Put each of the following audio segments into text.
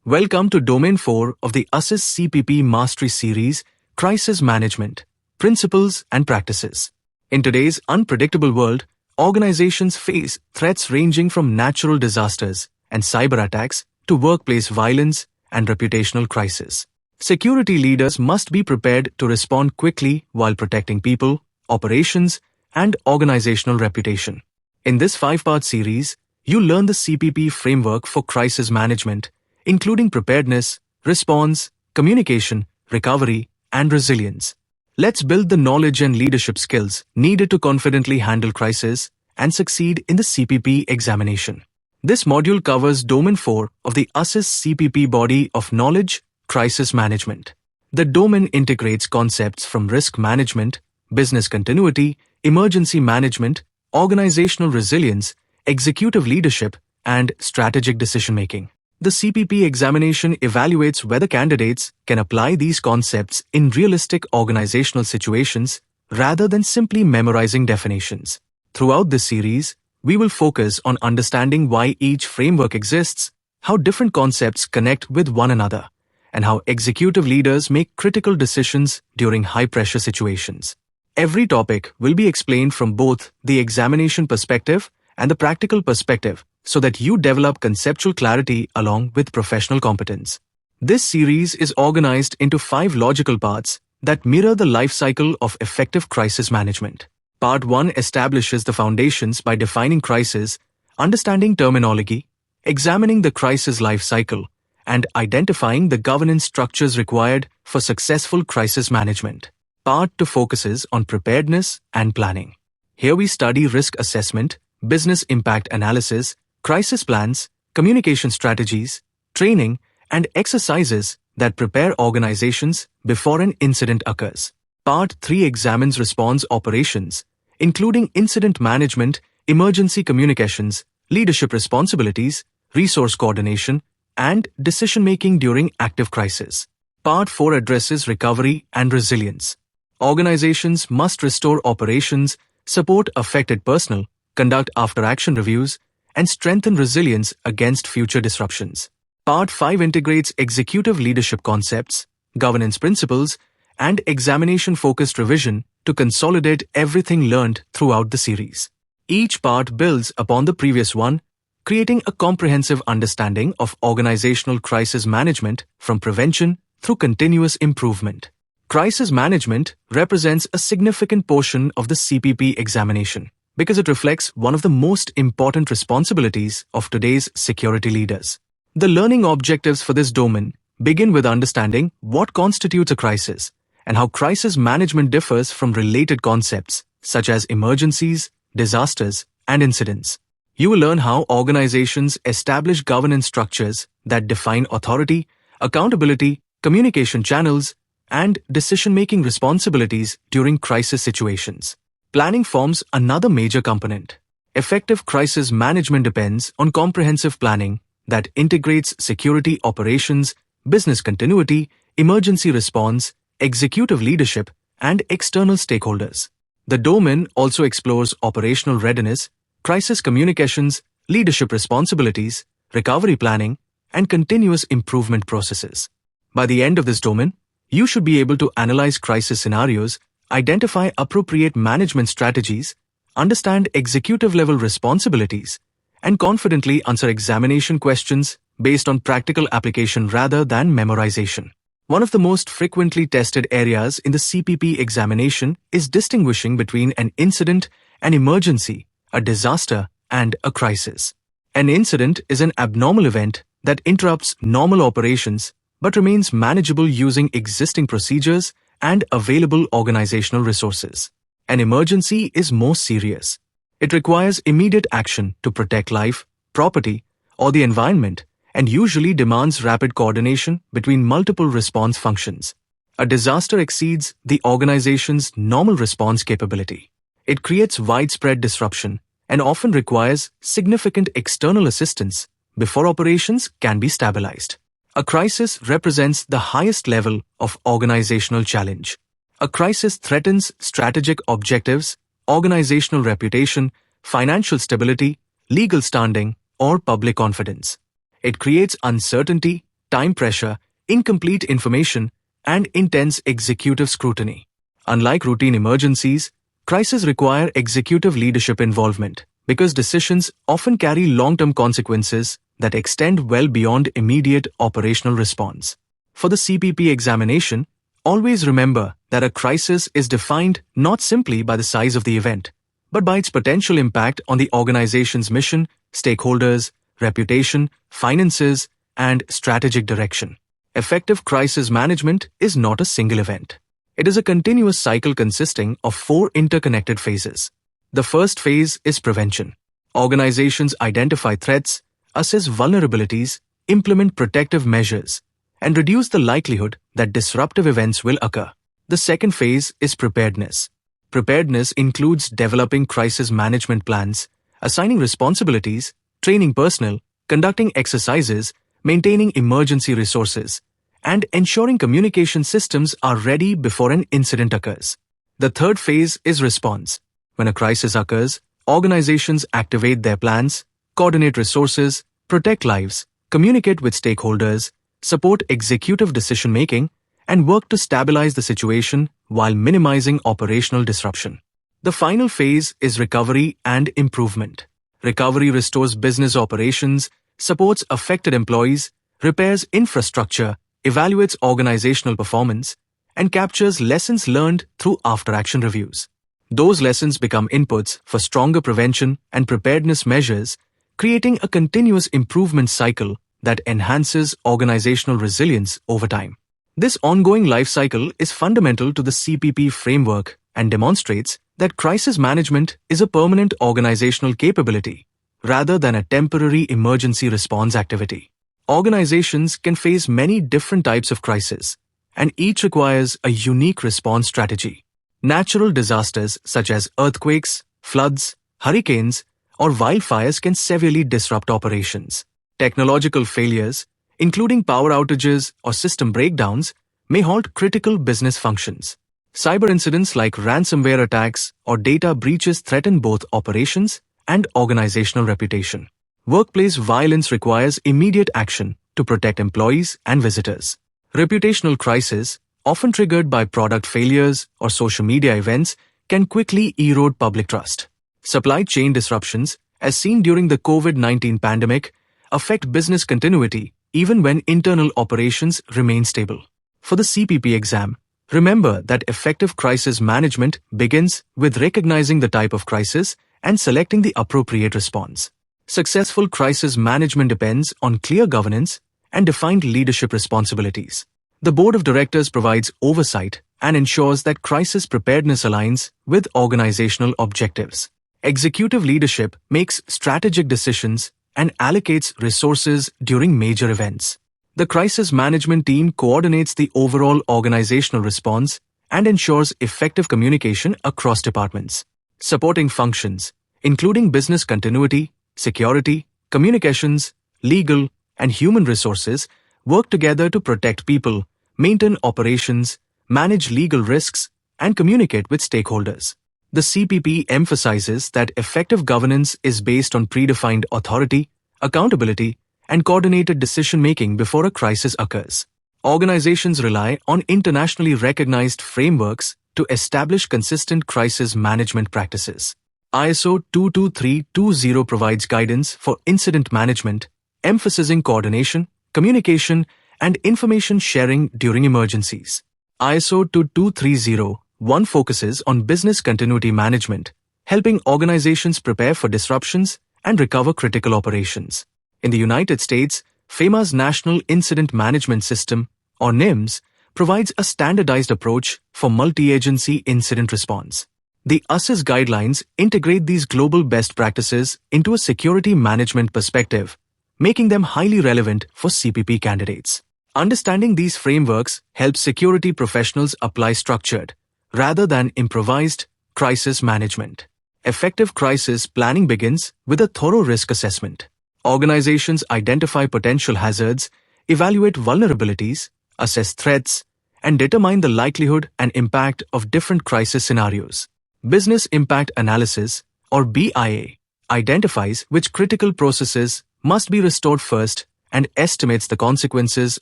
Welcome to Domain 4 of the ASIS CPP Mastery Series, Crisis Management, Principles and Practices. In today's unpredictable world, organizations face threats ranging from natural disasters and cyber attacks to workplace violence and reputational crises. Security leaders must be prepared to respond quickly while protecting people, operations, and organizational reputation. In this 5-part series, you'll learn the CPP framework for crisis management, including preparedness, response, communication, recovery, and resilience. Let's build the knowledge and leadership skills needed to confidently handle crisis and succeed in the CPP examination. This module covers Domain 4 of the ASIS CPP body of knowledge, crisis management. The domain integrates concepts from risk management, business continuity, emergency management, organizational resilience, executive leadership, and strategic decision-making. The CPP examination evaluates whether candidates can apply these concepts in realistic organizational situations rather than simply memorizing definitions. Throughout this series, we will focus on understanding why each framework exists, how different concepts connect with one another, and how executive leaders make critical decisions during high-pressure situations. Every topic will be explained from both the examination perspective and the practical perspective, so that you develop conceptual clarity along with professional competence. This series is organized into 5 logical parts that mirror the life cycle of effective crisis management. Part 1 establishes the foundations by defining crisis, understanding terminology, examining the crisis life cycle, and identifying the governance structures required for successful crisis management. Part 2 focuses on preparedness and planning. Here we study risk assessment, business impact analysis, crisis plans, communication strategies, training, and exercises that prepare organizations before an incident occurs. Part 3 examines response operations, including incident management, emergency communications, leadership responsibilities, resource coordination, and decision-making during active crisis. Part 4 addresses recovery and resilience. Organizations must restore operations, support affected personnel, conduct after-action reviews, and strengthen resilience against future disruptions. Part 5 integrates executive leadership concepts, governance principles, and examination-focused revision to consolidate everything learned throughout the series. Each part builds upon the previous one, creating a comprehensive understanding of organizational crisis management from prevention through continuous improvement. Crisis management represents a significant portion of the CPP examination, because it reflects one of the most important responsibilities of today's security leaders. The learning objectives for this domain begin with understanding what constitutes a crisis and how crisis management differs from related concepts such as emergencies, disasters, and incidents. You will learn how organizations establish governance structures that define authority, accountability, communication channels, and decision-making responsibilities during crisis situations. Planning forms another major component. Effective crisis management depends on comprehensive planning that integrates security operations, business continuity, emergency response, executive leadership, and external stakeholders. The domain also explores operational readiness, crisis communications, leadership responsibilities, recovery planning, and continuous improvement processes. By the end of this domain, you should be able to analyze crisis scenarios, identify appropriate management strategies, understand executive-level responsibilities, and confidently answer examination questions based on practical application rather than memorization. One of the most frequently tested areas in the CPP examination is distinguishing between an incident, an emergency, a disaster, and a crisis. An incident is an abnormal event that interrupts normal operations but remains manageable using existing procedures and available organizational resources. An emergency is more serious. It requires immediate action to protect life, property, or the environment, and usually demands rapid coordination between multiple response functions. A disaster exceeds the organization's normal response capability. It creates widespread disruption and often requires significant external assistance before operations can be stabilized. A crisis represents the highest level of organizational challenge. A crisis threatens strategic objectives, organizational reputation, financial stability, legal standing, or public confidence. It creates uncertainty, time pressure, incomplete information, and intense executive scrutiny. Unlike routine emergencies, crises require executive leadership involvement because decisions often carry long-term consequences that extend well beyond immediate operational response. For the CPP examination, always remember that a crisis is defined not simply by the size of the event, but by its potential impact on the organization's mission, stakeholders, reputation, finances, and strategic direction. Effective crisis management is not a single event. It is a continuous cycle consisting of 4 interconnected phases. The first phase is prevention. Organizations identify threats, assess vulnerabilities, implement protective measures, and reduce the likelihood that disruptive events will occur. The second phase is preparedness. Preparedness includes developing crisis management plans, assigning responsibilities, training personnel, conducting exercises, maintaining emergency resources, and ensuring communication systems are ready before an incident occurs. The third phase is response. When a crisis occurs, organizations activate their plans, coordinate resources, protect lives, communicate with stakeholders, support executive decision-making, and work to stabilize the situation while minimizing operational disruption. The final phase is recovery and improvement. Recovery restores business operations, supports affected employees, repairs infrastructure, evaluates organizational performance, and captures lessons learned through after-action reviews. Those lessons become inputs for stronger prevention and preparedness measures, creating a continuous improvement cycle that enhances organizational resilience over time. This ongoing life cycle is fundamental to the CPP framework and demonstrates that crisis management is a permanent organizational capability rather than a temporary emergency response activity. Organizations can face many different types of crises, and each requires a unique response strategy. Natural disasters such as earthquakes, floods, hurricanes, or wildfires can severely disrupt operations. Technological failures, including power outages or system breakdowns, may halt critical business functions. Cyber incidents like ransomware attacks or data breaches threaten both operations and organizational reputation. Workplace violence requires immediate action to protect employees and visitors. Reputational crises, often triggered by product failures or social media events, can quickly erode public trust. Supply chain disruptions, as seen during the COVID-19 pandemic, affect business continuity even when internal operations remain stable. For the CPP exam, remember that effective crisis management begins with recognizing the type of crisis and selecting the appropriate response. Successful crisis management depends on clear governance and defined leadership responsibilities. The board of directors provides oversight and ensures that crisis preparedness aligns with organizational objectives. Executive leadership makes strategic decisions and allocates resources during major events. The crisis management team coordinates the overall organizational response and ensures effective communication across departments. Supporting functions, including business continuity, security, communications, legal, and human resources, work together to protect people, maintain operations, manage legal risks, and communicate with stakeholders. The CPP emphasizes that effective governance is based on predefined authority, accountability, and coordinated decision-making before a crisis occurs. Organizations rely on internationally recognized frameworks to establish consistent crisis management practices. ISO 22320 provides guidance for incident management, emphasizing coordination, communication, and information sharing during emergencies. ISO 22301 focuses on business continuity management, helping organizations prepare for disruptions and recover critical operations. In the United States, FEMA's National Incident Management System, or NIMS, provides a standardized approach for multi-agency incident response. The ASIS guidelines integrate these global best practices into a security management perspective, making them highly relevant for CPP candidates. Understanding these frameworks helps security professionals apply structured, rather than improvised, crisis management. Effective crisis planning begins with a thorough risk assessment. Organizations identify potential hazards, evaluate vulnerabilities, assess threats, and determine the likelihood and impact of different crisis scenarios. Business Impact Analysis, or BIA, identifies which critical processes must be restored first and estimates the consequences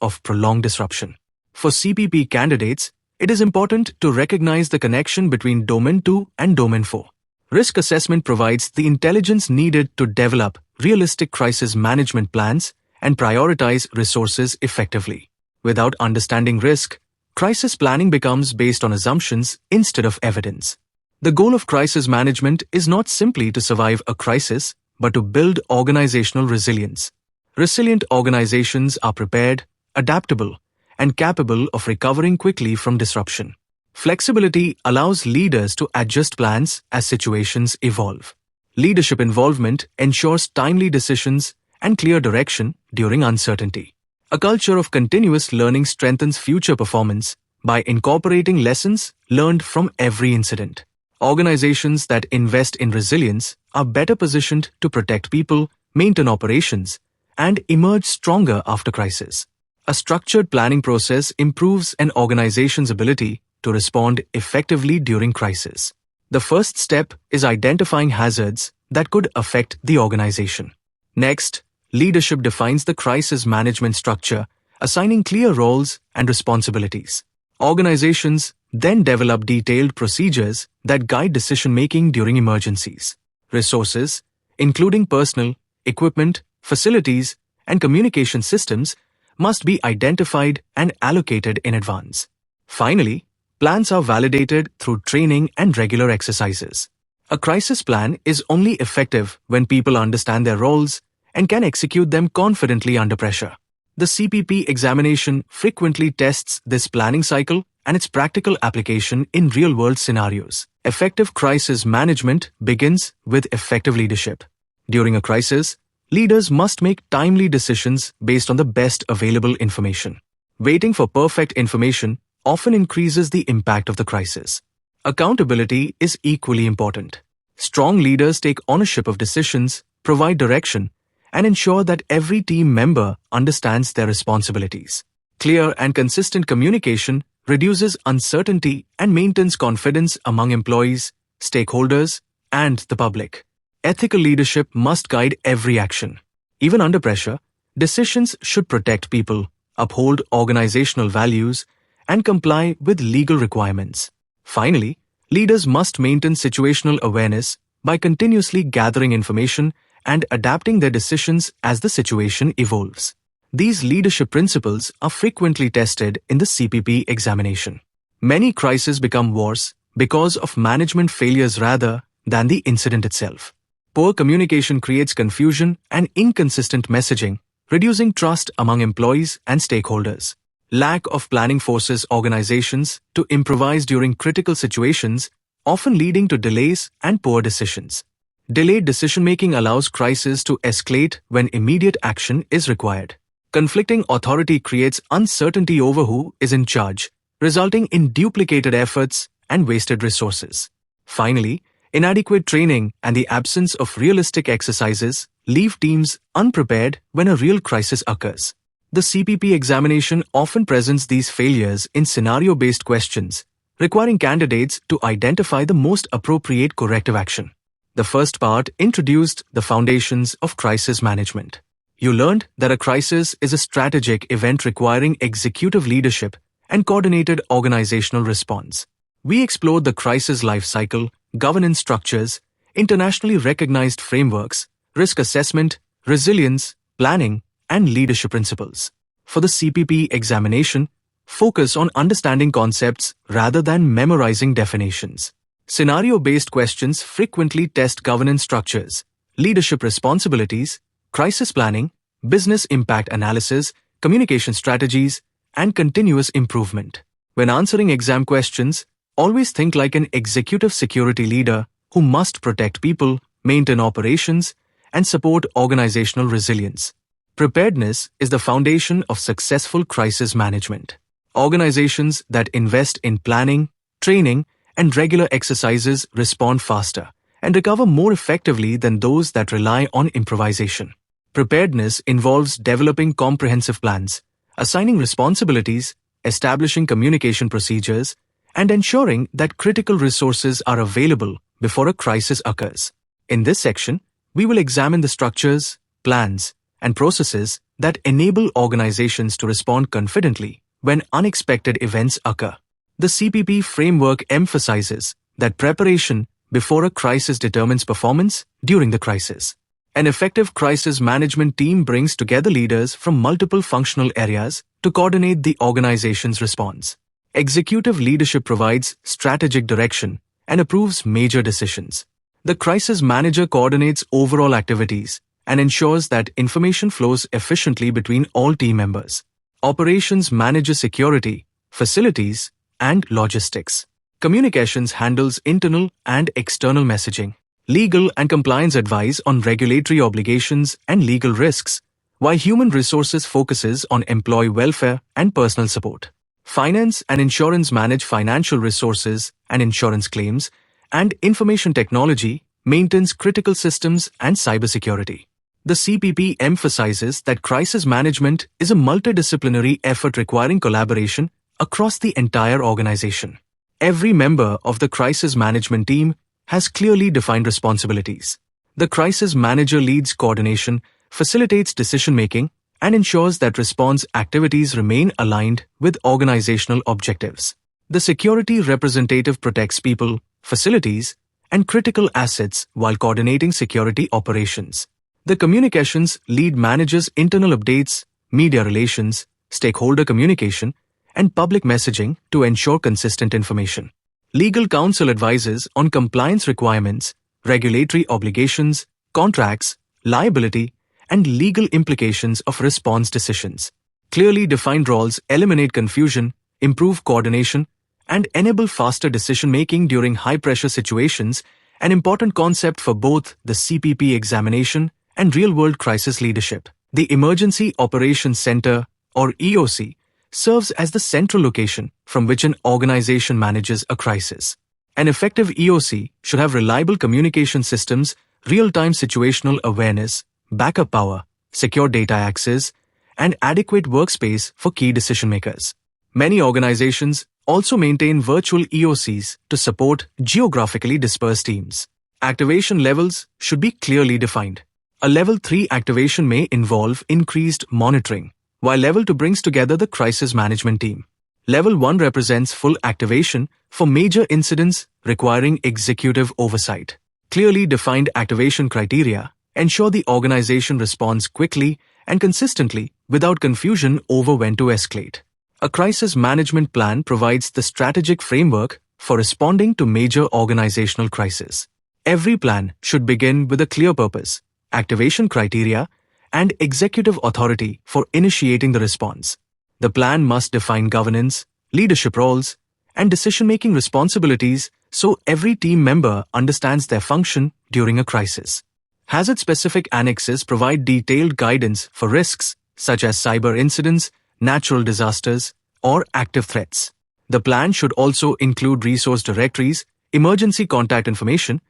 of prolonged disruption. For CPP candidates, it is important to recognize the connection between Domain 2 and Domain 4. Risk assessment provides the intelligence needed to develop realistic crisis management plans and prioritize resources effectively. Without understanding risk, crisis planning becomes based on assumptions instead of evidence. The goal of crisis management is not simply to survive a crisis, but to build organizational resilience. Resilient organizations are prepared, adaptable, and capable of recovering quickly from disruption. Flexibility allows leaders to adjust plans as situations evolve. Leadership involvement ensures timely decisions and clear direction during uncertainty. A culture of continuous learning strengthens future performance by incorporating lessons learned from every incident. Organizations that invest in resilience are better positioned to protect people, maintain operations, and emerge stronger after crisis. A structured planning process improves an organization's ability to respond effectively during crisis. The first step is identifying hazards that could affect the organization. Next, leadership defines the crisis management structure, assigning clear roles and responsibilities. Organizations then develop detailed procedures that guide decision-making during emergencies. Resources, including personnel, equipment, facilities, and communication systems, must be identified and allocated in advance. Finally, plans are validated through training and regular exercises. A crisis plan is only effective when people understand their roles and can execute them confidently under pressure. The CPP examination frequently tests this planning cycle and its practical application in real-world scenarios. Effective crisis management begins with effective leadership. During a crisis, leaders must make timely decisions based on the best available information. Waiting for perfect information often increases the impact of the crisis. Accountability is equally important. Strong leaders take ownership of decisions, provide direction, and ensure that every team member understands their responsibilities. Clear and consistent communication reduces uncertainty and maintains confidence among employees, stakeholders, and the public. Ethical leadership must guide every action. Even under pressure, decisions should protect people, uphold organizational values, and comply with legal requirements. Finally, leaders must maintain situational awareness by continuously gathering information and adapting their decisions as the situation evolves. These leadership principles are frequently tested in the CPP examination. Many crises become wars because of management failures rather than the incident itself. Poor communication creates confusion and inconsistent messaging, reducing trust among employees and stakeholders. Lack of planning forces organizations to improvise during critical situations, often leading to delays and poor decisions. Delayed decision-making allows crises to escalate when immediate action is required. Conflicting authority creates uncertainty over who is in charge, resulting in duplicated efforts and wasted resources. Finally, inadequate training and the absence of realistic exercises leave teams unprepared when a real crisis occurs. The CPP examination often presents these failures in scenario-based questions, requiring candidates to identify the most appropriate corrective action. The first part introduced the foundations of crisis management. You learned that a crisis is a strategic event requiring executive leadership and coordinated organizational response. We explored the crisis lifecycle, governance structures, internationally recognized frameworks, risk assessment, resilience, planning, and leadership principles. For the CPP examination, focus on understanding concepts rather than memorizing definitions. Scenario-based questions frequently test governance structures, leadership responsibilities, crisis planning, business impact analysis, communication strategies, and continuous improvement. When answering exam questions, always think like an executive security leader who must protect people, maintain operations, and support organizational resilience. Preparedness is the foundation of successful crisis management. Organizations that invest in planning, training, and regular exercises respond faster and recover more effectively than those that rely on improvisation. Preparedness involves developing comprehensive plans, assigning responsibilities, establishing communication procedures, and ensuring that critical resources are available before a crisis occurs. In this section, we will examine the structures, plans, and processes that enable organizations to respond confidently when unexpected events occur. The CPP framework emphasizes that preparation before a crisis determines performance during the crisis. An effective crisis management team brings together leaders from multiple functional areas to coordinate the organization's response. Executive leadership provides strategic direction and approves major decisions. The crisis manager coordinates overall activities and ensures that information flows efficiently between all team members. Operations manages security, facilities, and logistics. Communications handles internal and external messaging. Legal and compliance advise on regulatory obligations and legal risks, while human resources focuses on employee welfare and personal support. Finance and insurance manage financial resources and insurance claims, and information technology maintains critical systems and cybersecurity. The CPP emphasizes that crisis management is a multidisciplinary effort requiring collaboration across the entire organization. Every member of the crisis management team has clearly defined responsibilities. The crisis manager leads coordination, facilitates decision-making, and ensures that response activities remain aligned with organizational objectives. The security representative protects people, facilities, and critical assets while coordinating security operations. The communications lead manages internal updates, media relations, stakeholder communication, and public messaging to ensure consistent information. Legal counsel advises on compliance requirements, regulatory obligations, contracts, liability, and legal implications of response decisions. Clearly defined roles eliminate confusion, improve coordination, and enable faster decision-making during high-pressure situations, an important concept for both the CPP examination and real-world crisis leadership. The Emergency Operations Center, or EOC, serves as the central location from which an organization manages a crisis. An effective EOC should have reliable communication systems, real-time situational awareness, backup power, secure data access, and adequate workspace for key decision-makers. Many organizations also maintain virtual EOCs to support geographically dispersed teams. Activation levels should be clearly defined. A Level 3 activation may involve increased monitoring, while Level 2 brings together the crisis management team. Level 1 represents full activation for major incidents requiring executive oversight. Clearly defined activation criteria ensure the organization responds quickly and consistently without confusion over when to escalate. A crisis management plan provides the strategic framework for responding to major organizational crises. Every plan should begin with a clear purpose, activation criteria, and executive authority for initiating the response. The plan must define governance, leadership roles, and decision-making responsibilities so every team member understands their function during a crisis. Hazard-specific annexes provide detailed guidance for risks such as cyber incidents, natural disasters, or active threats. The plan should also include resource directories, emergency contact information,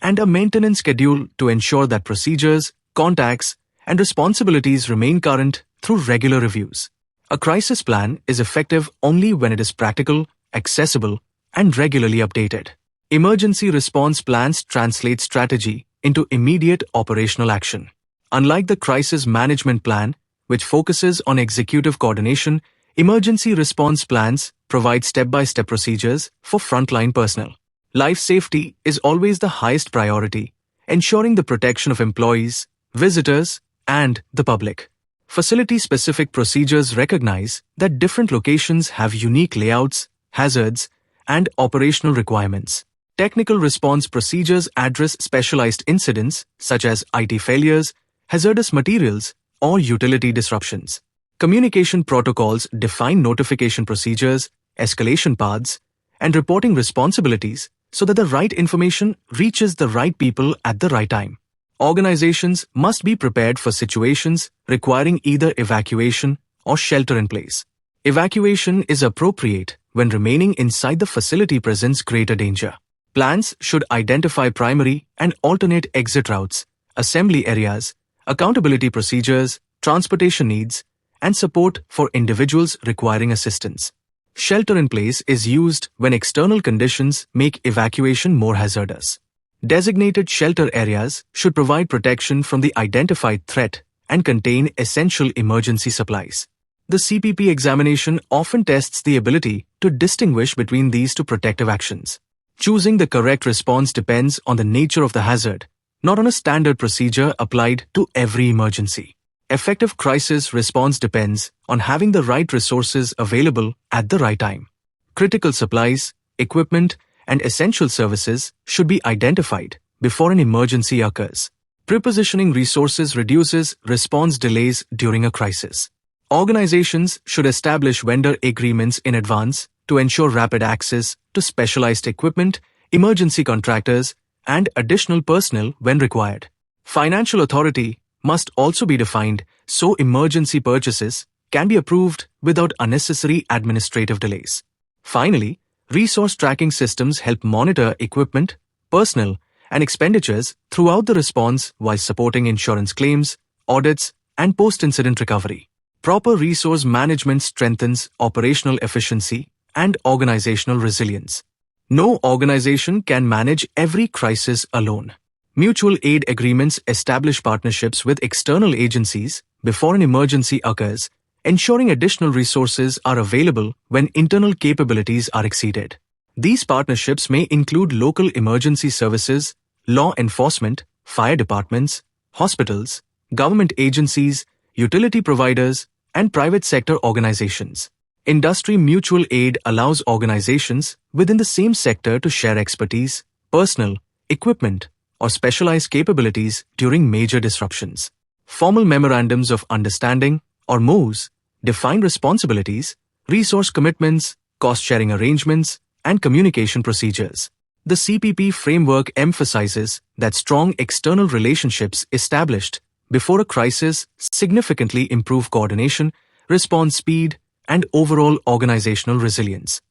and a maintenance schedule to ensure that procedures, contacts, and responsibilities remain current through regular reviews. A crisis plan is effective only when it is practical, accessible, and regularly updated. Emergency response plans translate strategy into immediate operational action. Unlike the crisis management plan, which focuses on executive coordination, emergency response plans provide step-by-step procedures for frontline personnel. Life safety is always the highest priority, ensuring the protection of employees, visitors, and the public. Facility-specific procedures recognize that different locations have unique layouts, hazards, and operational requirements. Technical response procedures address specialized incidents such as IT failures, hazardous materials, or utility disruptions. Communication protocols define notification procedures, escalation paths, and reporting responsibilities so that the right information reaches the right people at the right time. Organizations must be prepared for situations requiring either evacuation or shelter in place. Evacuation is appropriate when remaining inside the facility presents greater danger. Plans should identify primary and alternate exit routes, assembly areas, accountability procedures, transportation needs, and support for individuals requiring assistance. Shelter in place is used when external conditions make evacuation more hazardous. Designated shelter areas should provide protection from the identified threat and contain essential emergency supplies. The CPP examination often tests the ability to distinguish between these two protective actions. Choosing the correct response depends on the nature of the hazard, not on a standard procedure applied to every emergency. Effective crisis response depends on having the right resources available at the right time. Critical supplies, equipment, and essential services should be identified before an emergency occurs. Prepositioning resources reduces response delays during a crisis. Organizations should establish vendor agreements in advance to ensure rapid access to specialized equipment, emergency contractors, and additional personnel when required. Financial authority must also be defined so emergency purchases can be approved without unnecessary administrative delays. Finally, resource tracking systems help monitor equipment, personnel, and expenditures throughout the response while supporting insurance claims, audits, and post-incident recovery. Proper resource management strengthens operational efficiency and organizational resilience. No organization can manage every crisis alone. Mutual aid agreements establish partnerships with external agencies before an emergency occurs, ensuring additional resources are available when internal capabilities are exceeded. These partnerships may include local emergency services, law enforcement, fire departments, hospitals, government agencies, utility providers, and private sector organizations. Industry mutual aid allows organizations within the same sector to share expertise, personnel, equipment, or specialized capabilities during major disruptions. Formal memorandums of understanding, or MOUs, define responsibilities, resource commitments, cost-sharing arrangements, and communication procedures. The CPP framework emphasizes that strong external relationships established before a crisis significantly improve coordination, response speed, and overall organizational resilience.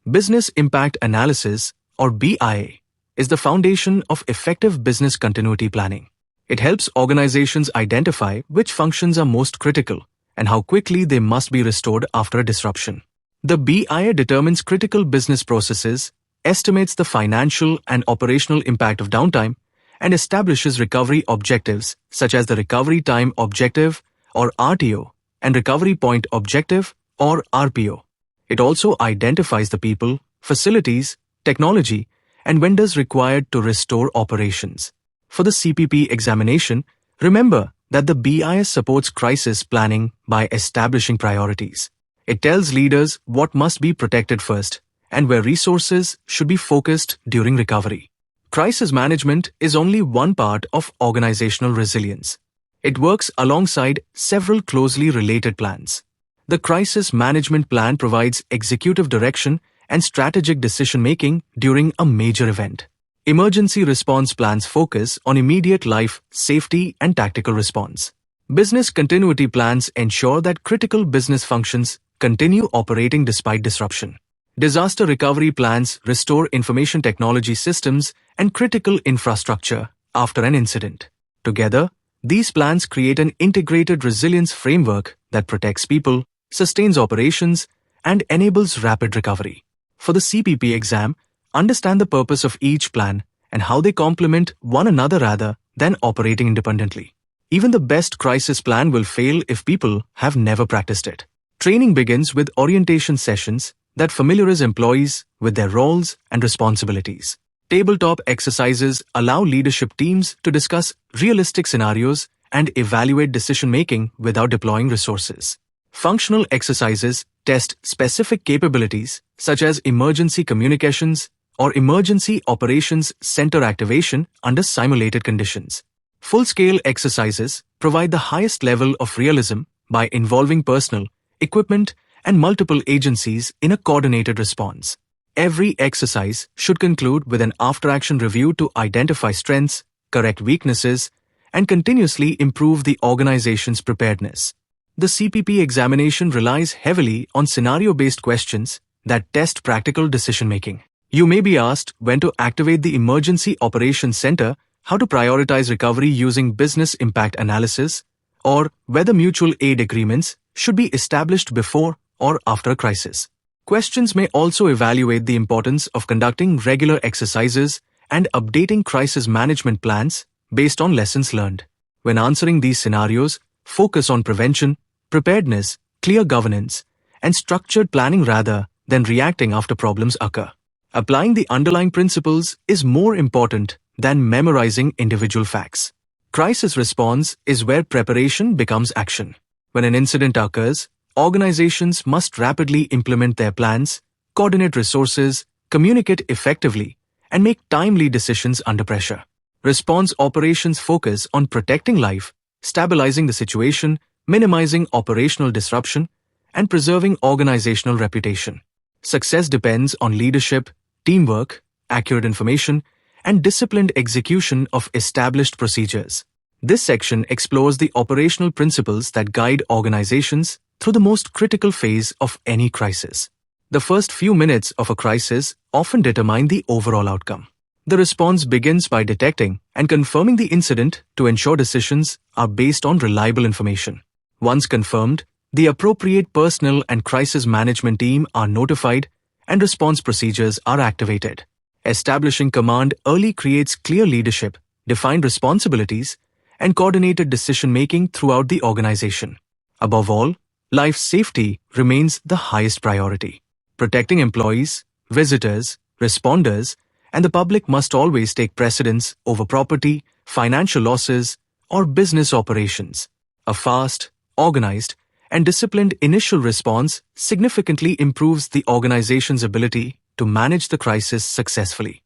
Business Impact Analysis, or BIA, is the foundation of effective business continuity planning. It helps organizations identify which functions are most critical and how quickly they must be restored after a disruption. The BIA determines critical business processes, estimates the financial and operational impact of downtime, and establishes recovery objectives such as the Recovery Time Objective, or RTO, and Recovery Point Objective, or RPO. It also identifies the people, facilities, technology, and vendors required to restore operations. For the CPP examination, remember that the BIS supports crisis planning by establishing priorities. It tells leaders what must be protected first and where resources should be focused during recovery. Crisis management is only one part of organizational resilience. It works alongside several closely related plans. The Crisis Management Plan provides executive direction and strategic decision-making during a major event. Emergency response plans focus on immediate life, safety, and tactical response. Business continuity plans ensure that critical business functions continue operating despite disruption. Disaster recovery plans restore information technology systems and critical infrastructure after an incident. Together, these plans create an integrated resilience framework that protects people, sustains operations, and enables rapid recovery. For the CPP exam, understand the purpose of each plan and how they complement one another rather than operating independently. Even the best crisis plan will fail if people have never practiced it. Training begins with orientation sessions that familiarize employees with their roles and responsibilities. Tabletop exercises allow leadership teams to discuss realistic scenarios and evaluate decision-making without deploying resources. Functional exercises test specific capabilities such as emergency communications or emergency operations center activation under simulated conditions. Full-scale exercises provide the highest level of realism by involving personnel, equipment, and multiple agencies in a coordinated response. Every exercise should conclude with an after-action review to identify strengths, correct weaknesses, and continuously improve the organization's preparedness. The CPP examination relies heavily on scenario-based questions that test practical decision-making. You may be asked when to activate the Emergency Operations Center, how to prioritize recovery using business impact analysis, or whether mutual aid agreements should be established before or after a crisis. Questions may also evaluate the importance of conducting regular exercises and updating crisis management plans based on lessons learned. When answering these scenarios, focus on prevention, preparedness, clear governance, and structured planning rather than reacting after problems occur. Applying the underlying principles is more important than memorizing individual facts. Crisis response is where preparation becomes action. When an incident occurs, organizations must rapidly implement their plans, coordinate resources, communicate effectively, and make timely decisions under pressure. Response operations focus on protecting life, stabilizing the situation, minimizing operational disruption, and preserving organizational reputation. Success depends on leadership, teamwork, accurate information, and disciplined execution of established procedures. This section explores the operational principles that guide organizations through the most critical phase of any crisis. The first few minutes of a crisis often determine the overall outcome. The response begins by detecting and confirming the incident to ensure decisions are based on reliable information. Once confirmed, the appropriate personnel and crisis management team are notified and response procedures are activated. Establishing command early creates clear leadership, defined responsibilities, and coordinated decision-making throughout the organization. Above all, life safety remains the highest priority. Protecting employees, visitors, responders, and the public must always take precedence over property, financial losses, or business operations. A fast, organized, and disciplined initial response significantly improves the organization's ability to manage the crisis successfully.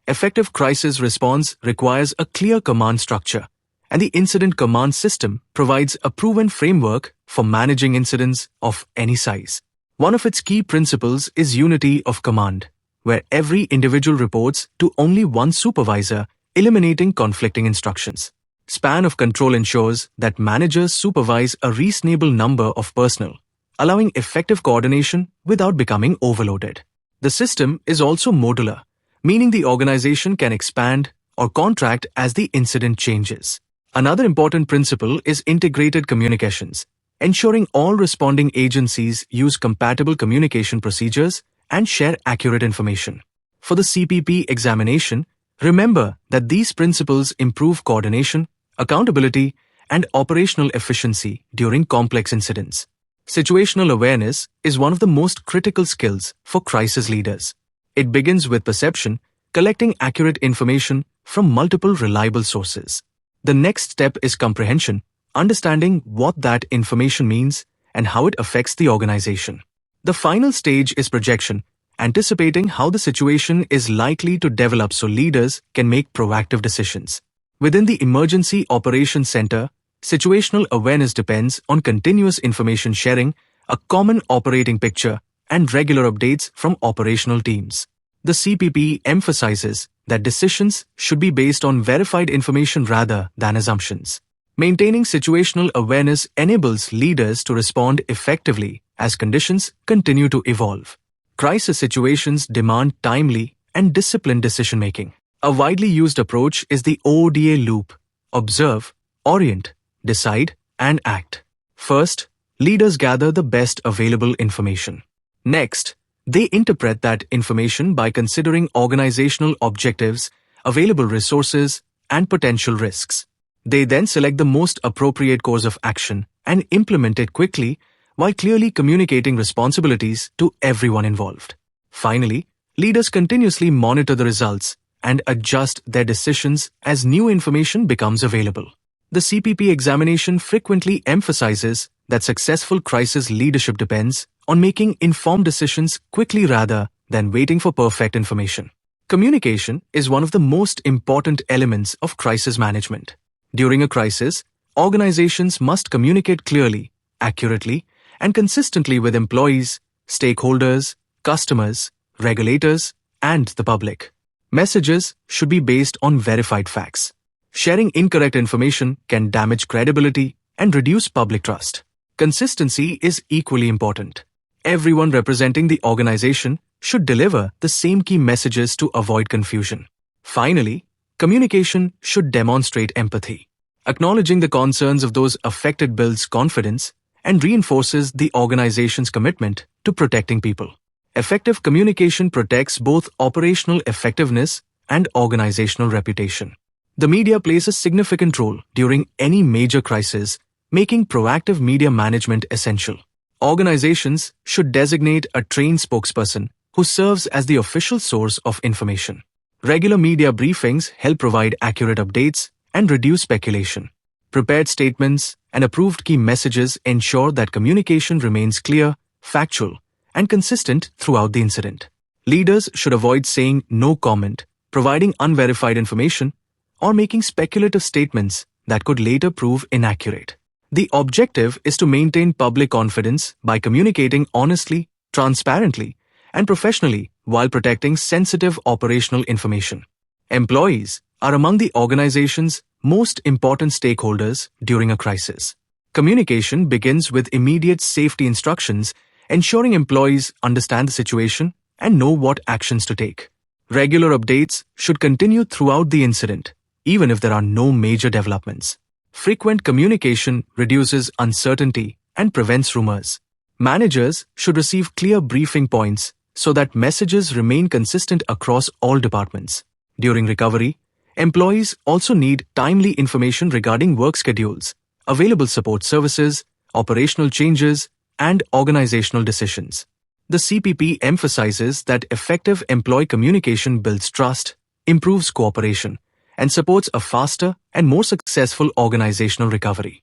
Effective crisis response requires a clear command structure, and the incident command system provides a proven framework for managing incidents of any size. One of its key principles is unity of command, where every individual reports to only one supervisor, eliminating conflicting instructions. Span of control ensures that managers supervise a reasonable number of personnel, allowing effective coordination without becoming overloaded. The system is also modular, meaning the organization can expand or contract as the incident changes. Another important principle is integrated communications, ensuring all responding agencies use compatible communication procedures and share accurate information. For the CPP examination, remember that these principles improve coordination, accountability, and operational efficiency during complex incidents. Situational awareness is one of the most critical skills for crisis leaders. It begins with perception, collecting accurate information from multiple reliable sources. The next step is comprehension, understanding what that information means and how it affects the organization. The final stage is projection, anticipating how the situation is likely to develop so leaders can make proactive decisions. Within the Emergency Operations Center, situational awareness depends on continuous information sharing, a common operating picture, and regular updates from operational teams. The CPP emphasizes that decisions should be based on verified information rather than assumptions. Maintaining situational awareness enables leaders to respond effectively as conditions continue to evolve. Crisis situations demand timely and disciplined decision-making. A widely used approach is the OODA loop: observe, orient, decide, and act. First, leaders gather the best available information. Next, they interpret that information by considering organizational objectives, available resources, and potential risks. They then select the most appropriate course of action and implement it quickly while clearly communicating responsibilities to everyone involved. Finally, leaders continuously monitor the results and adjust their decisions as new information becomes available. The CPP examination frequently emphasizes that successful crisis leadership depends on making informed decisions quickly rather than waiting for perfect information. Communication is one of the most important elements of crisis management. During a crisis, organizations must communicate clearly, accurately, and consistently with employees, stakeholders, customers, regulators, and the public. Messages should be based on verified facts. Sharing incorrect information can damage credibility and reduce public trust. Consistency is equally important. Everyone representing the organization should deliver the same key messages to avoid confusion. Finally, communication should demonstrate empathy. Acknowledging the concerns of those affected builds confidence and reinforces the organization's commitment to protecting people. Effective communication protects both operational effectiveness and organizational reputation. The media plays a significant role during any major crisis making proactive media management essential. Organizations should designate a trained spokesperson who serves as the official source of information. Regular media briefings help provide accurate updates and reduce speculation. Prepared statements and approved key messages ensure that communication remains clear, factual, and consistent throughout the incident. Leaders should avoid saying no comment, providing unverified information, or making speculative statements that could later prove inaccurate. The objective is to maintain public confidence by communicating honestly, transparently, and professionally while protecting sensitive operational information. Employees are among the organization's most important stakeholders during a crisis. Communication begins with immediate safety instructions, ensuring employees understand the situation and know what actions to take. Regular updates should continue throughout the incident, even if there are no major developments. Frequent communication reduces uncertainty and prevents rumors. Managers should receive clear briefing points so that messages remain consistent across all departments. During recovery, employees also need timely information regarding work schedules, available support services, operational changes, and organizational decisions. The CPP emphasizes that effective employee communication builds trust, improves cooperation, and supports a faster and more successful organizational recovery.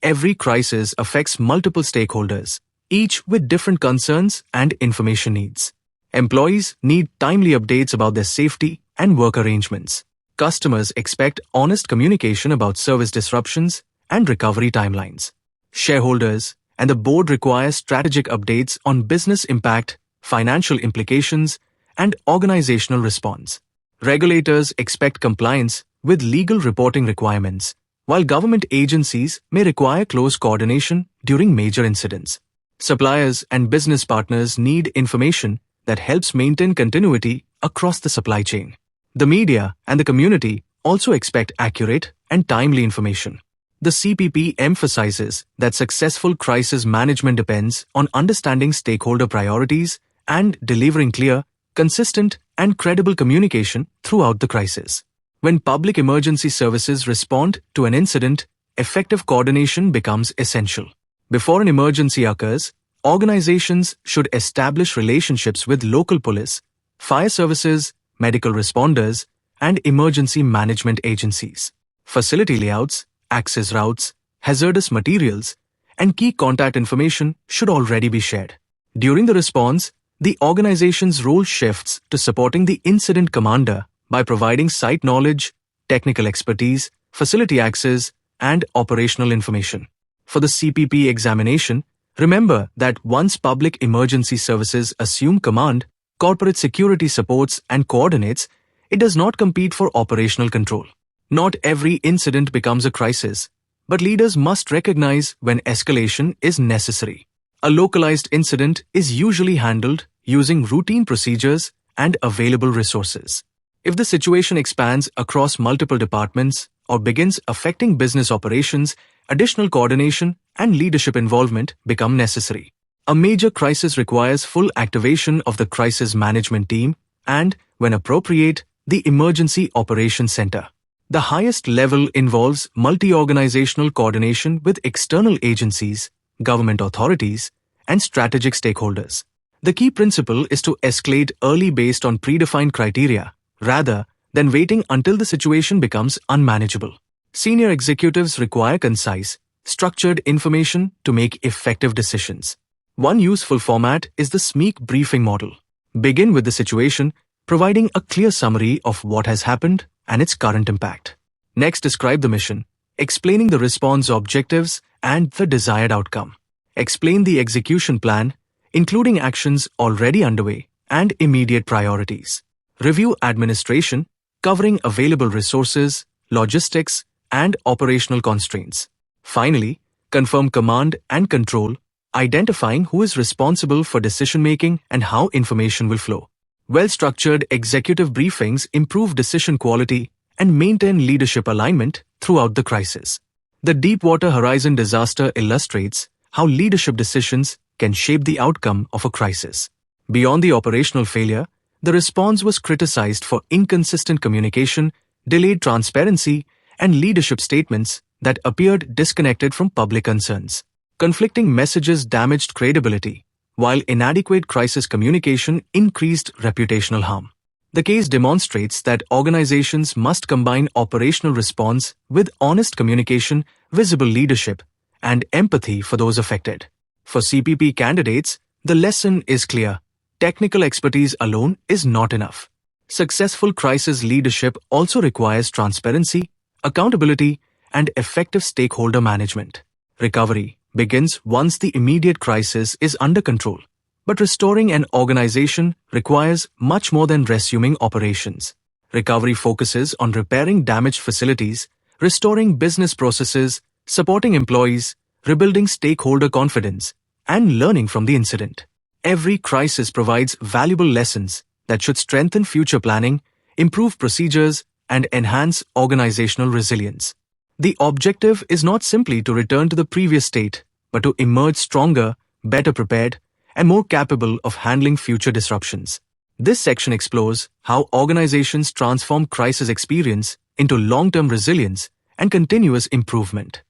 Every crisis affects multiple stakeholders, each with different concerns and information needs. Employees need timely updates about their safety and work arrangements. Customers expect honest communication about service disruptions and recovery timelines. Shareholders and the board require strategic updates on business impact, financial implications, and organizational response. Regulators expect compliance with legal reporting requirements, while government agencies may require close coordination during major incidents. Suppliers and business partners need information that helps maintain continuity across the supply chain. The media and the community also expect accurate and timely information. The CPP emphasizes that successful crisis management depends on understanding stakeholder priorities and delivering clear, consistent, and credible communication throughout the crisis. When public emergency services respond to an incident, effective coordination becomes essential. Before an emergency occurs, organizations should establish relationships with local police, fire services, medical responders, and emergency management agencies. Facility layouts, access routes, hazardous materials, and key contact information should already be shared. During the response, the organization's role shifts to supporting the incident commander by providing site knowledge, technical expertise, facility access, and operational information. For the CPP examination, remember that once public emergency services assume command, corporate security supports and coordinates, it does not compete for operational control. Not every incident becomes a crisis, but leaders must recognize when escalation is necessary. A localized incident is usually handled using routine procedures and available resources. If the situation expands across multiple departments or begins affecting business operations, additional coordination and leadership involvement become necessary. A major crisis requires full activation of the crisis management team and, when appropriate, the Emergency Operations Center. The highest level involves multi-organizational coordination with external agencies, government authorities, and strategic stakeholders. The key principle is to escalate early based on predefined criteria, rather than waiting until the situation becomes unmanageable. Senior executives require concise, structured information to make effective decisions. One useful format is the SMEEK briefing model. Begin with the situation, providing a clear summary of what has happened and its current impact. Next, describe the mission, explaining the response objectives and the desired outcome. Explain the execution plan, including actions already underway and immediate priorities. Review administration, covering available resources, logistics, and operational constraints. Finally, confirm command and control, identifying who is responsible for decision-making and how information will flow. Well-structured executive briefings improve decision quality and maintain leadership alignment throughout the crisis. The Deepwater Horizon disaster illustrates how leadership decisions can shape the outcome of a crisis. Beyond the operational failure, the response was criticized for inconsistent communication, delayed transparency, and leadership statements that appeared disconnected from public concerns. Conflicting messages damaged credibility, while inadequate crisis communication increased reputational harm. The case demonstrates that organizations must combine operational response with honest communication, visible leadership, and empathy for those affected. For CPP candidates, the lesson is clear. Technical expertise alone is not enough. Successful crisis leadership also requires transparency, accountability, and effective stakeholder management. Recovery begins once the immediate crisis is under control. But restoring an organization requires much more than resuming operations. Recovery focuses on repairing damaged facilities, restoring business processes, supporting employees, rebuilding stakeholder confidence, and learning from the incident. Every crisis provides valuable lessons that should strengthen future planning, improve procedures, and enhance organizational resilience. The objective is not simply to return to the previous state, but to emerge stronger, better prepared, and more capable of handling future disruptions. This section explores how organizations transform crisis experience into long-term resilience and continuous improvement.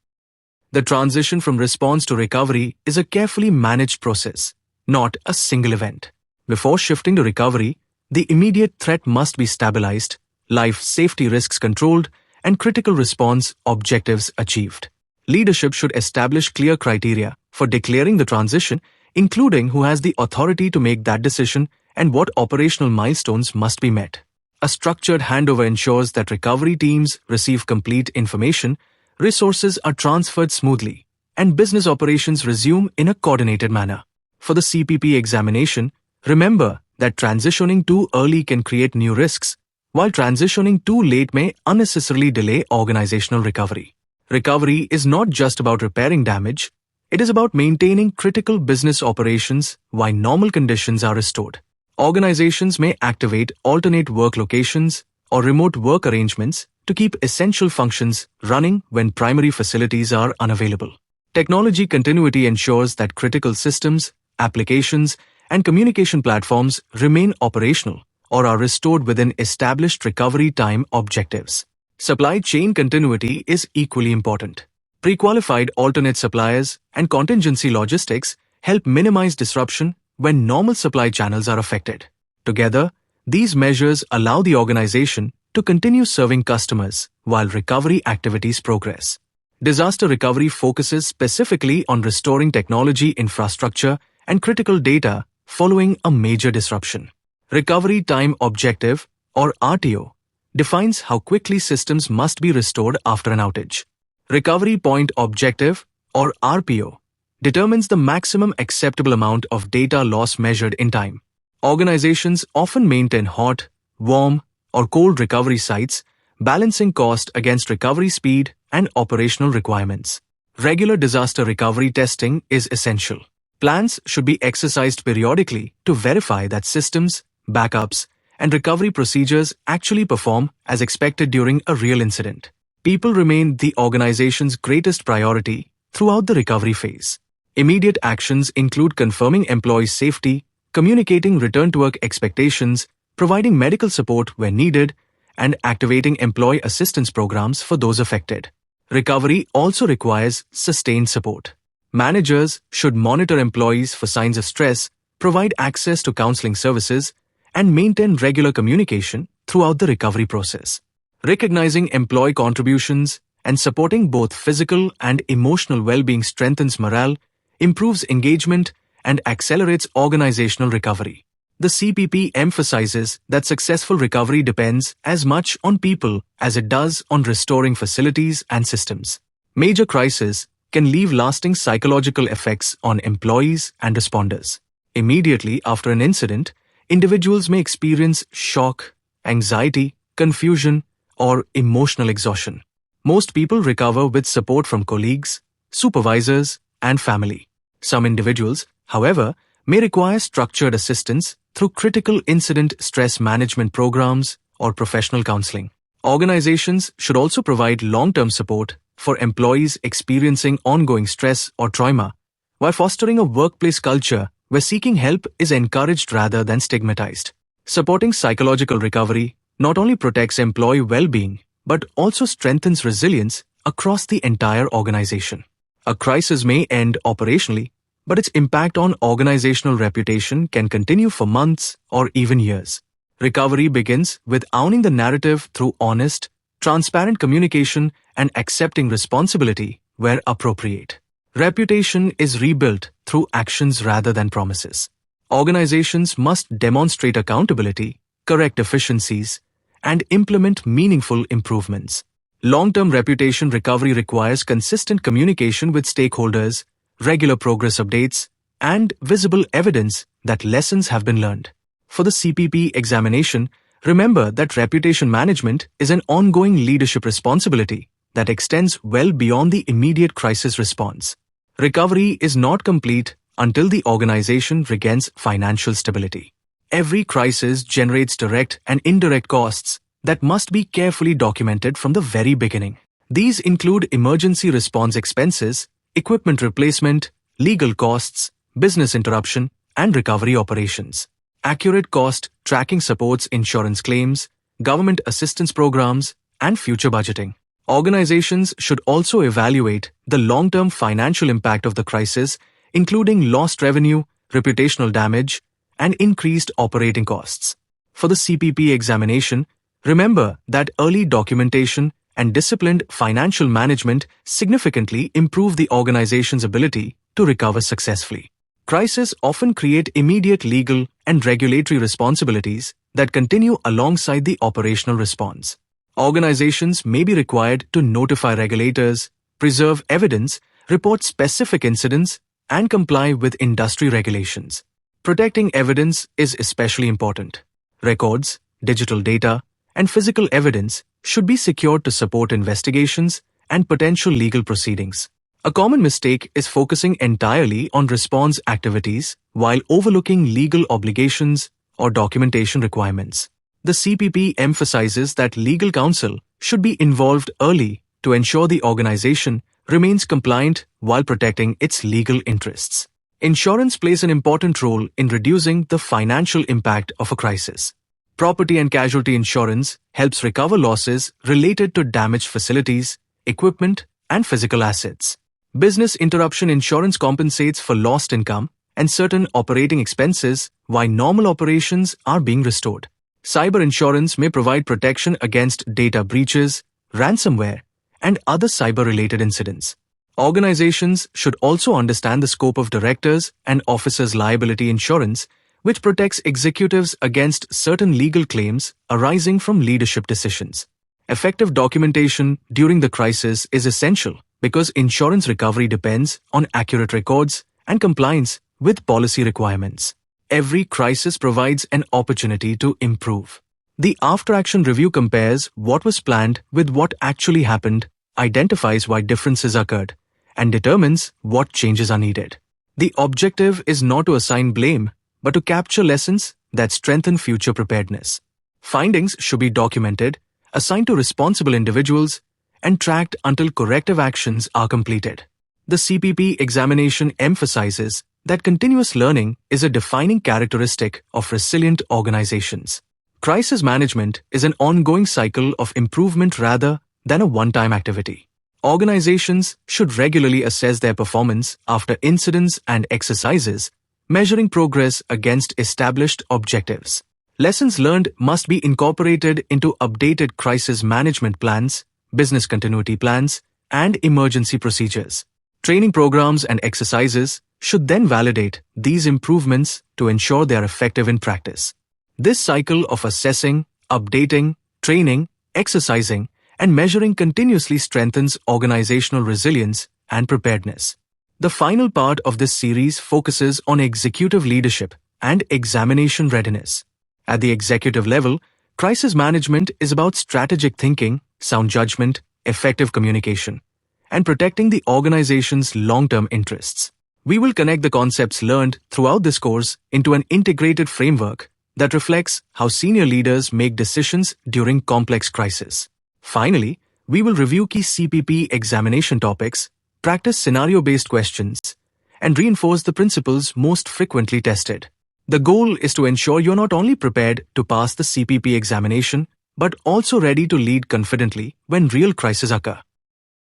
The transition from response to recovery is a carefully managed process, not a single event. Before shifting to recovery, the immediate threat must be stabilized, life safety risks controlled, and critical response objectives achieved. Leadership should establish clear criteria for declaring the transition, including who has the authority to make that decision and what operational milestones must be met. A structured handover ensures that recovery teams receive complete information, resources are transferred smoothly, and business operations resume in a coordinated manner. For the CPP examination, remember that transitioning too early can create new risks, while transitioning too late may unnecessarily delay organizational recovery. Recovery is not just about repairing damage, it is about maintaining critical business operations while normal conditions are restored. Organizations may activate alternate work locations or remote work arrangements to keep essential functions running when primary facilities are unavailable. Technology continuity ensures that critical systems, applications, and communication platforms remain operational or are restored within established recovery time objectives. Supply chain continuity is equally important. Pre-qualified alternate suppliers and contingency logistics help minimize disruption when normal supply channels are affected. Together, these measures allow the organization to continue serving customers while recovery activities progress. Disaster recovery focuses specifically on restoring technology infrastructure and critical data following a major disruption. Recovery Time Objective, or RTO, defines how quickly systems must be restored after an outage. Recovery Point Objective, or RPO, determines the maximum acceptable amount of data loss measured in time. Organizations often maintain hot, warm, or cold recovery sites, balancing cost against recovery speed and operational requirements. Regular disaster recovery testing is essential. Plans should be exercised periodically to verify that systems, backups, and recovery procedures actually perform as expected during a real incident. People remain the organization's greatest priority throughout the recovery phase. Immediate actions include confirming employee safety, communicating return-to-work expectations, providing medical support where needed, and activating employee assistance programs for those affected. Recovery also requires sustained support. Managers should monitor employees for signs of stress, provide access to counseling services, and maintain regular communication throughout the recovery process. Recognizing employee contributions and supporting both physical and emotional well-being strengthens morale, improves engagement, and accelerates organizational recovery. The CPP emphasizes that successful recovery depends as much on people as it does on restoring facilities and systems. Major crises can leave lasting psychological effects on employees and responders. Immediately after an incident, individuals may experience shock, anxiety, confusion, or emotional exhaustion. Most people recover with support from colleagues, supervisors, and family. Some individuals, however, may require structured assistance through critical incident stress management programs or professional counseling. Organizations should also provide long-term support for employees experiencing ongoing stress or trauma, while fostering a workplace culture where seeking help is encouraged rather than stigmatized. Supporting psychological recovery not only protects employee well-being, but also strengthens resilience across the entire organization. A crisis may end operationally, but its impact on organizational reputation can continue for months or even years. Recovery begins with owning the narrative through honest, transparent communication and accepting responsibility where appropriate. Reputation is rebuilt through actions rather than promises. Organizations must demonstrate accountability, correct efficiencies, and implement meaningful improvements. Long-term reputation recovery requires consistent communication with stakeholders, regular progress updates, and visible evidence that lessons have been learned. For the CPP examination, remember that reputation management is an ongoing leadership responsibility that extends well beyond the immediate crisis response. Recovery is not complete until the organization regains financial stability. Every crisis generates direct and indirect costs that must be carefully documented from the very beginning. These include emergency response expenses, equipment replacement, legal costs, business interruption, and recovery operations. Accurate cost tracking supports insurance claims, government assistance programs, and future budgeting. Organizations should also evaluate the long-term financial impact of the crisis, including lost revenue, reputational damage, and increased operating costs. For the CPP examination, remember that early documentation and disciplined financial management significantly improve the organization's ability to recover successfully. Crises often create immediate legal and regulatory responsibilities that continue alongside the operational response. Organizations may be required to notify regulators, preserve evidence, report specific incidents, and comply with industry regulations. Protecting evidence is especially important. Records, digital data, and physical evidence should be secured to support investigations and potential legal proceedings. A common mistake is focusing entirely on response activities while overlooking legal obligations or documentation requirements. The CPP emphasizes that legal counsel should be involved early to ensure the organization remains compliant while protecting its legal interests. Insurance plays an important role in reducing the financial impact of a crisis. Property and casualty insurance helps recover losses related to damaged facilities, equipment, and physical assets. Business interruption insurance compensates for lost income and certain operating expenses while normal operations are being restored. Cyber insurance may provide protection against data breaches, ransomware, and other cyber-related incidents. Organizations should also understand the scope of directors' and officers' liability insurance, which protects executives against certain legal claims arising from leadership decisions. Effective documentation during the crisis is essential because insurance recovery depends on accurate records and compliance with policy requirements. Every crisis provides an opportunity to improve. The after-action review compares what was planned with what actually happened, identifies why differences occurred, and determines what changes are needed. The objective is not to assign blame, but to capture lessons that strengthen future preparedness. Findings should be documented, assigned to responsible individuals, and tracked until corrective actions are completed. The CPP examination emphasizes that continuous learning is a defining characteristic of resilient organizations. Crisis management is an ongoing cycle of improvement rather than a one-time activity. Organizations should regularly assess their performance after incidents and exercises, measuring progress against established objectives. Lessons learned must be incorporated into updated crisis management plans, business continuity plans, and emergency procedures. Training programs and exercises should then validate these improvements to ensure they are effective in practice. This cycle of assessing, updating, training, exercising, and measuring continuously strengthens organizational resilience and preparedness. The final part of this series focuses on executive leadership and examination readiness. At the executive level, crisis management is about strategic thinking, sound judgment, effective communication, and protecting the organization's long-term interests. We will connect the concepts learned throughout this course into an integrated framework that reflects how senior leaders make decisions during complex crises. Finally, we will review key CPP examination topics, practice scenario-based questions, and reinforce the principles most frequently tested. The goal is to ensure you're not only prepared to pass the CPP examination, but also ready to lead confidently when real crises occur.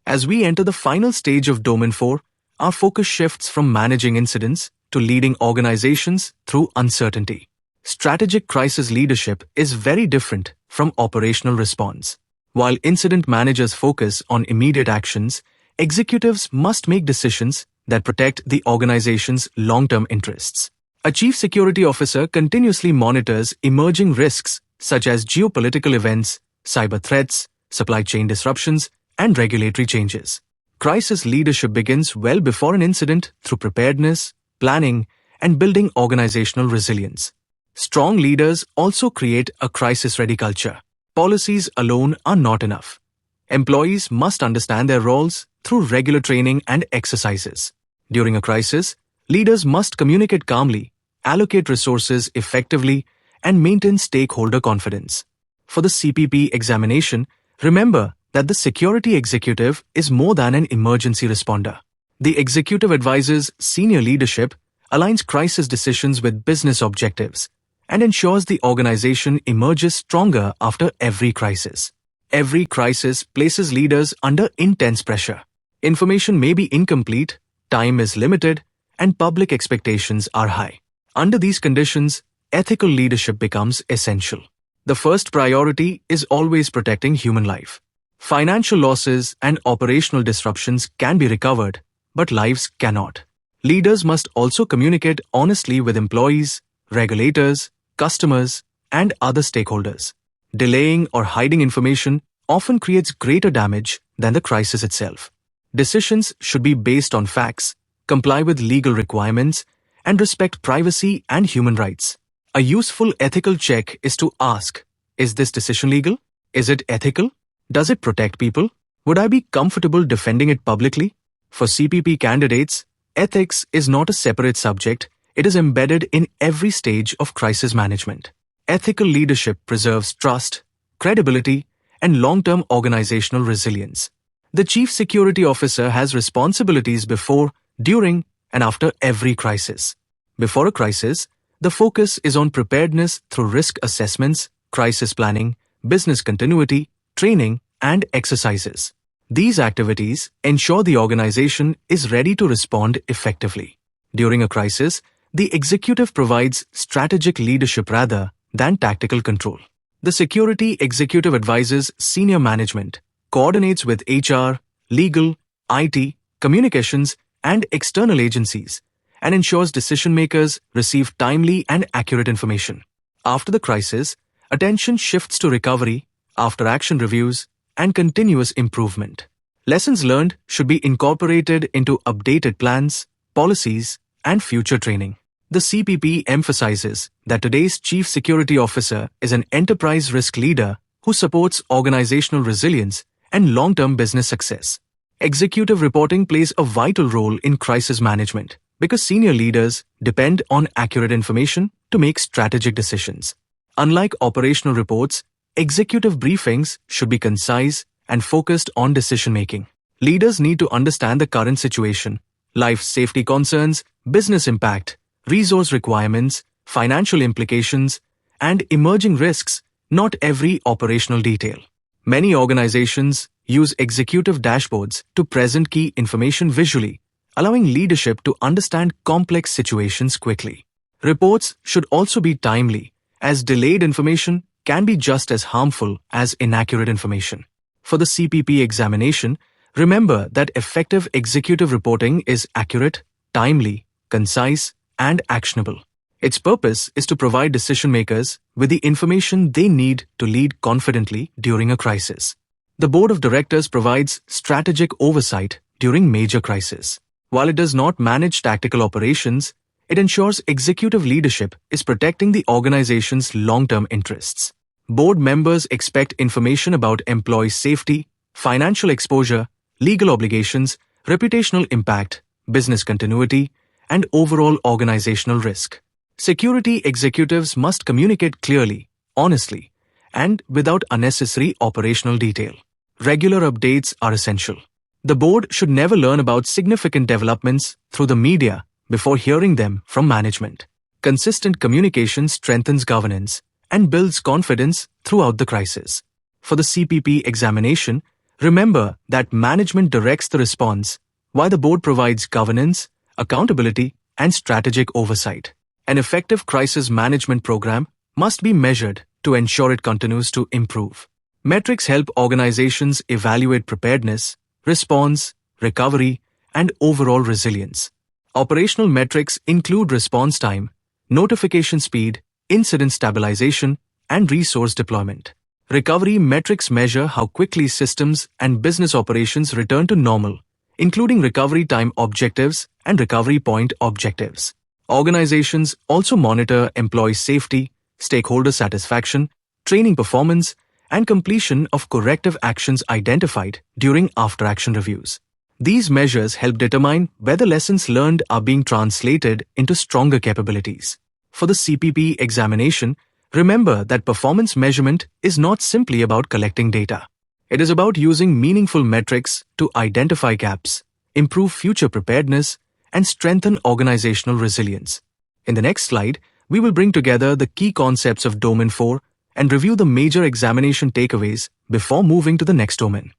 As we enter the final stage of Domain 4, our focus shifts from managing incidents to leading organizations through uncertainty. Strategic crisis leadership is very different from operational response. While incident managers focus on immediate actions, executives must make decisions that protect the organization's long-term interests. A chief security officer continuously monitors emerging risks such as geopolitical events, cyber threats, supply chain disruptions, and regulatory changes. Crisis leadership begins well before an incident through preparedness, planning, and building organizational resilience. Strong leaders also create a crisis-ready culture. Policies alone are not enough. Employees must understand their roles through regular training and exercises. During a crisis, leaders must communicate calmly, allocate resources effectively, and maintain stakeholder confidence. For the CPP examination, remember that the security executive is more than an emergency responder. The executive advises senior leadership, aligns crisis decisions with business objectives, and ensures the organization emerges stronger after every crisis. Every crisis places leaders under intense pressure. Information may be incomplete, time is limited, and public expectations are high. Under these conditions, ethical leadership becomes essential. The first priority is always protecting human life. Financial losses and operational disruptions can be recovered, but lives cannot. Leaders must also communicate honestly with employees, regulators, customers, and other stakeholders. Delaying or hiding information often creates greater damage than the crisis itself. Decisions should be based on facts, comply with legal requirements, and respect privacy and human rights. A useful ethical check is to ask, is this decision legal? Is it ethical? Does it protect people? Would I be comfortable defending it publicly? For CPP candidates, ethics is not a separate subject, it is embedded in every stage of crisis management. Ethical leadership preserves trust, credibility, and long-term organizational resilience. The Chief Security Officer has responsibilities before, during, and after every crisis. Before a crisis, the focus is on preparedness through risk assessments, crisis planning, business continuity, training, and exercises. These activities ensure the organization is ready to respond effectively. During a crisis, the executive provides strategic leadership rather than tactical control. The security executive advises senior management, coordinates with HR, legal, IT, communications, and external agencies, and ensures decision-makers receive timely and accurate information. After the crisis, attention shifts to recovery, after-action reviews, and continuous improvement. Lessons learned should be incorporated into updated plans, policies, and future training. The CPP emphasizes that today's Chief Security Officer is an enterprise risk leader who supports organizational resilience and long-term business success. Executive reporting plays a vital role in crisis management because senior leaders depend on accurate information to make strategic decisions. Unlike operational reports, executive briefings should be concise and focused on decision-making. Leaders need to understand the current situation, life safety concerns, business impact, resource requirements, financial implications, and emerging risks, not every operational detail. Many organizations use executive dashboards to present key information visually, allowing leadership to understand complex situations quickly. Reports should also be timely, as delayed information can be just as harmful as inaccurate information. For the CPP examination, remember that effective executive reporting is accurate, timely, concise, and actionable. Its purpose is to provide decision-makers with the information they need to lead confidently during a crisis. The Board of Directors provides strategic oversight during major crises. While it does not manage tactical operations, it ensures executive leadership is protecting the organization's long-term interests. Board members expect information about employee safety, financial exposure, legal obligations, reputational impact, business continuity, and overall organizational risk. Security executives must communicate clearly, honestly, and without unnecessary operational detail. Regular updates are essential. The board should never learn about significant developments through the media before hearing them from management. Consistent communication strengthens governance and builds confidence throughout the crisis. For the CPP examination, Remember that management directs the response, while the board provides governance, accountability, and strategic oversight. An effective crisis management program must be measured to ensure it continues to improve. Metrics help organizations evaluate preparedness, response, recovery, and overall resilience. Operational metrics include response time, notification speed, incident stabilization, and resource deployment. Recovery metrics measure how quickly systems and business operations return to normal, including recovery time objectives and recovery point objectives. Organizations also monitor employee safety, stakeholder satisfaction, training performance, and completion of corrective actions identified during after-action reviews. These measures help determine whether lessons learned are being translated into stronger capabilities. For the CPP examination, remember that performance measurement is not simply about collecting data. It is about using meaningful metrics to identify gaps, improve future preparedness, and strengthen organizational resilience. In the next slide, we will bring together the key concepts of Domain 4 and review the major examination takeaways before moving to the next domain.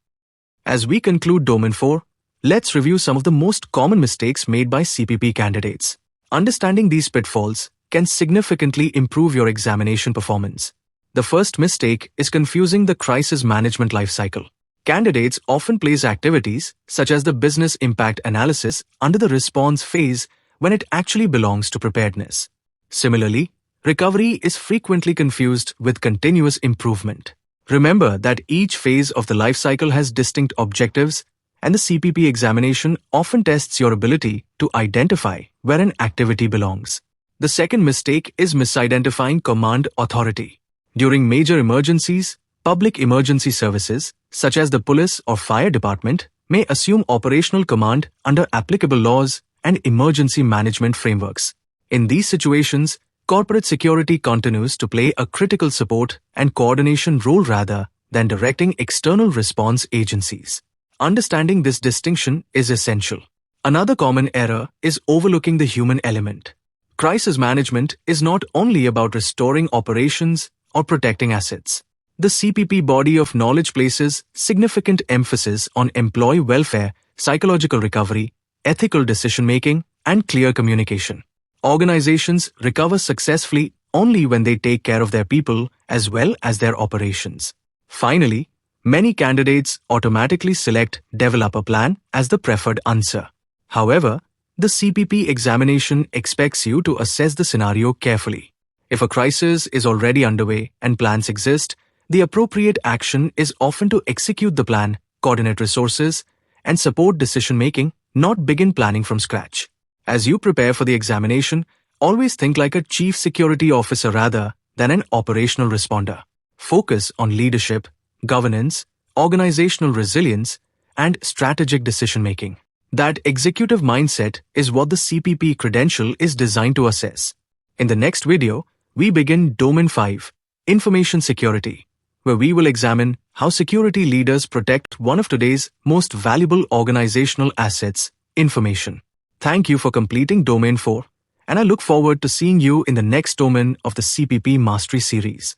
As we conclude Domain 4, let's review some of the most common mistakes made by CPP candidates. Understanding these pitfalls can significantly improve your examination performance. The first mistake is confusing the crisis management lifecycle. Candidates often place activities, such as the business impact analysis, under the response phase when it actually belongs to preparedness. Similarly, recovery is frequently confused with continuous improvement. Remember that each phase of the lifecycle has distinct objectives, and the CPP examination often tests your ability to identify where an activity belongs. The second mistake is misidentifying command authority. During major emergencies, public emergency services, such as the police or fire department, may assume operational command under applicable laws and emergency management frameworks. In these situations, corporate security continues to play a critical support and coordination role rather than directing external response agencies. Understanding this distinction is essential. Another common error is overlooking the human element. Crisis management is not only about restoring operations or protecting assets. The CPP body of knowledge places significant emphasis on employee welfare, psychological recovery, ethical decision-making, and clear communication. Organizations recover successfully only when they take care of their people as well as their operations. Finally, many candidates automatically select develop a plan as the preferred answer. However, the CPP examination expects you to assess the scenario carefully. If a crisis is already underway and plans exist, the appropriate action is often to execute the plan, coordinate resources, and support decision-making, not begin planning from scratch. As you prepare for the examination, always think like a chief security officer rather than an operational responder. Focus on leadership, governance, organizational resilience, and strategic decision-making. That executive mindset is what the CPP credential is designed to assess. In the next video, we begin Domain 5, Information Security, where we will examine how security leaders protect one of today's most valuable organizational assets, information. Thank you for completing Domain 4, and I look forward to seeing you in the next domain of the CPP Mastery Series.